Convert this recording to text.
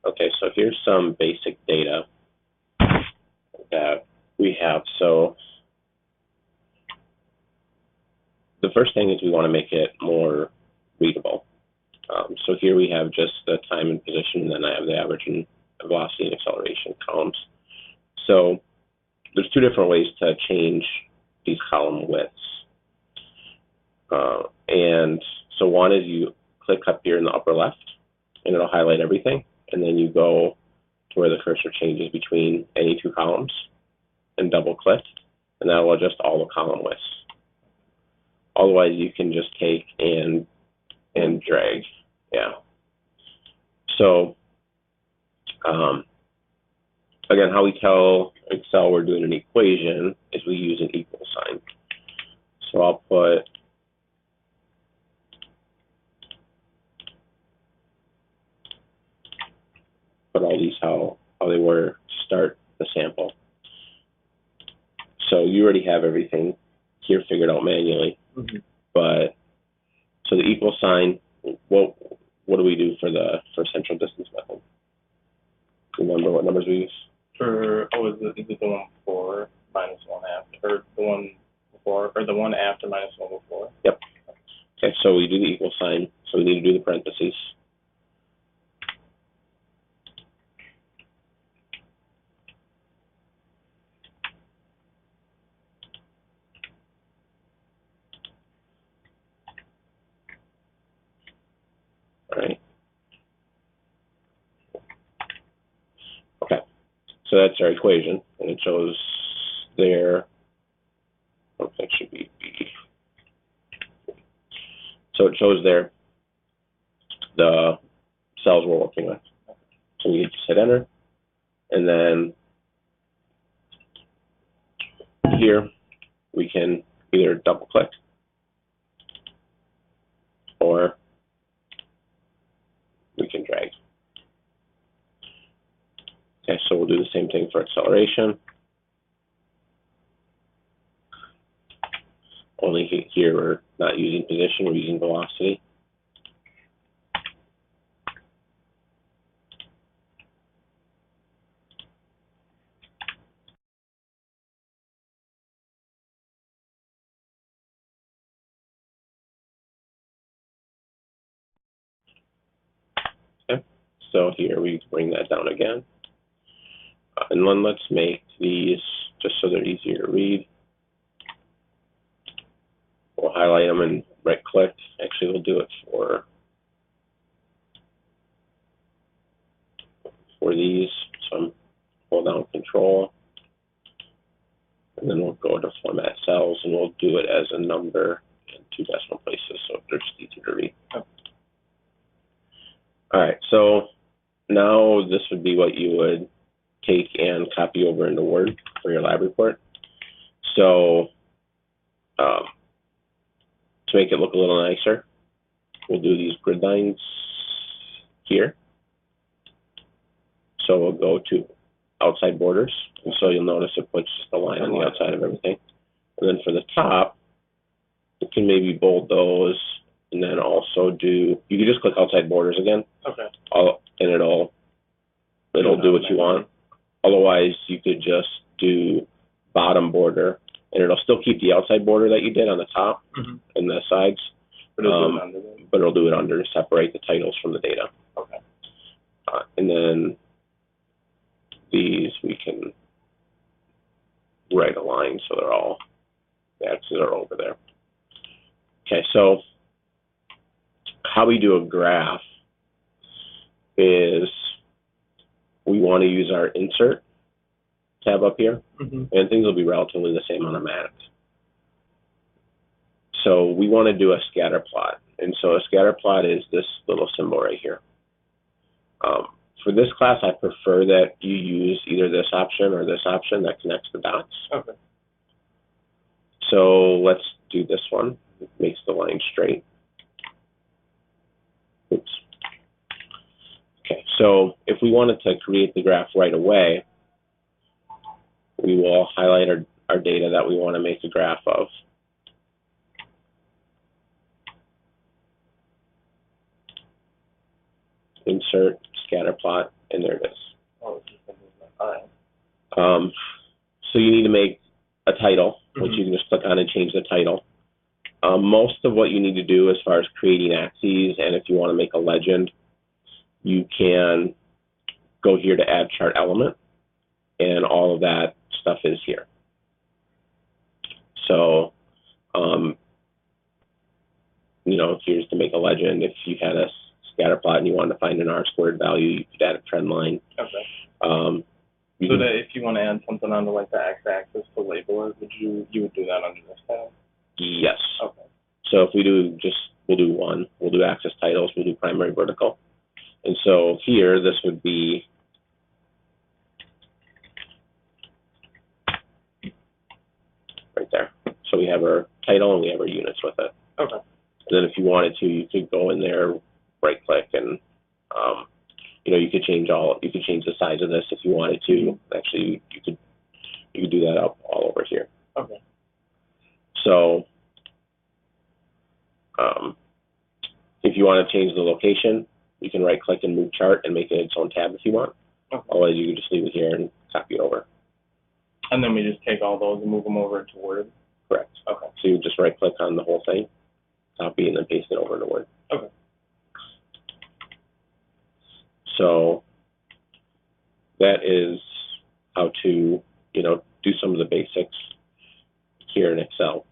Okay, so here's some basic data that we have. So the first thing is we want to make it more readable. So here we have just the time and position, and then I have the average and velocity and acceleration columns. So there's two different ways to change these column widths. And so one is you click up here in the upper left, and it'll highlight everything, and then you go to where the cursor changes between any two columns and double click, and that will adjust all the column widths. Otherwise, you can just take and drag. Yeah. So again, how we tell Excel we're doing an equation is we use an equal sign. So I'll put all these how they were to start the sample. So you already have everything here figured out manually. Mm-hmm. But so the equal sign, what do we do for central distance method? Remember what numbers we use? Is it the one before minus one after, or the one before, or the one after minus one before? Yep. Okay, so we do the equal sign, so we need to do the parentheses. All right. Okay, so that's our equation, and it shows there. Oh, that should be B. So it shows there the cells we're working with. So you just hit enter, and then here we can either double click or we can drag. Okay, so we'll do the same thing for acceleration. Only here we're not using position, we're using velocity. Okay, so here we bring that down again. And then let's make these just so they're easier to read. We'll highlight them and right click. Actually, we'll do it for these. So I'm hold down Control, and then we'll go to Format Cells, and we'll do it as a number in 2 decimal places, so they're just easier to read. Oh. All right, so now this would be what you would take and copy over into Word for your lab report. So to make it look a little nicer, we'll do these grid lines here. So we'll go to outside borders, and so you'll notice it puts just a line on the outside of everything. And then for the top, you can maybe bold those, and then also do, you can just click outside borders again. Okay. And it'll do what you want. Otherwise, you could just do bottom border, and it'll still keep the outside border that you did on the top and the sides, but it'll do it under to separate the titles from the data. Okay. And then these we can write a line so they're all, the axes are over there. Okay, so how we do a graph is we want to use our insert tab up here, and things will be relatively the same on a Mac. So we want to do a scatter plot, and so a scatter plot is this little symbol right here. For this class, I prefer that you use either this option or this option that connects the dots. Okay. So let's do this one. It makes the line straight. Oops. Okay, so if we wanted to create the graph right away, we will highlight our data that we want to make a graph of. Insert, scatter plot. and there it is. Oh, it's just a movement. All right. So you need to make a title, which Mhm. you can just click on and change the title. Most of what you need to do as far as creating axes, and if you want to make a legend, you can go here to add chart element, and all of that stuff is here. So, you know, here's to make a legend. If you had a scatter plot and you wanted to find an R-squared value, you could add a trend line. Okay. You So that if you want to add something onto like the x-axis to label it, you would do that under this tab? yes. Okay. So if we do we'll do one. We'll do axis titles. We'll do primary vertical. And so here, this would be right there. So we have our title and we have our units with it. Okay. And then if you wanted to, you could go in there, right click, and you know, you could change the size of this if you wanted to. Actually, you could do that up all over here. Okay. So if you want to change the location, you can right click and move chart and make it its own tab if you want. Okay. Otherwise, you can just leave it here and copy it over. And then we just take all those and move them over to Word? Correct. Okay. So you just right click on the whole thing, copy, and then paste it over into Word. Okay. So that is how to, you know, do some of the basics here in Excel.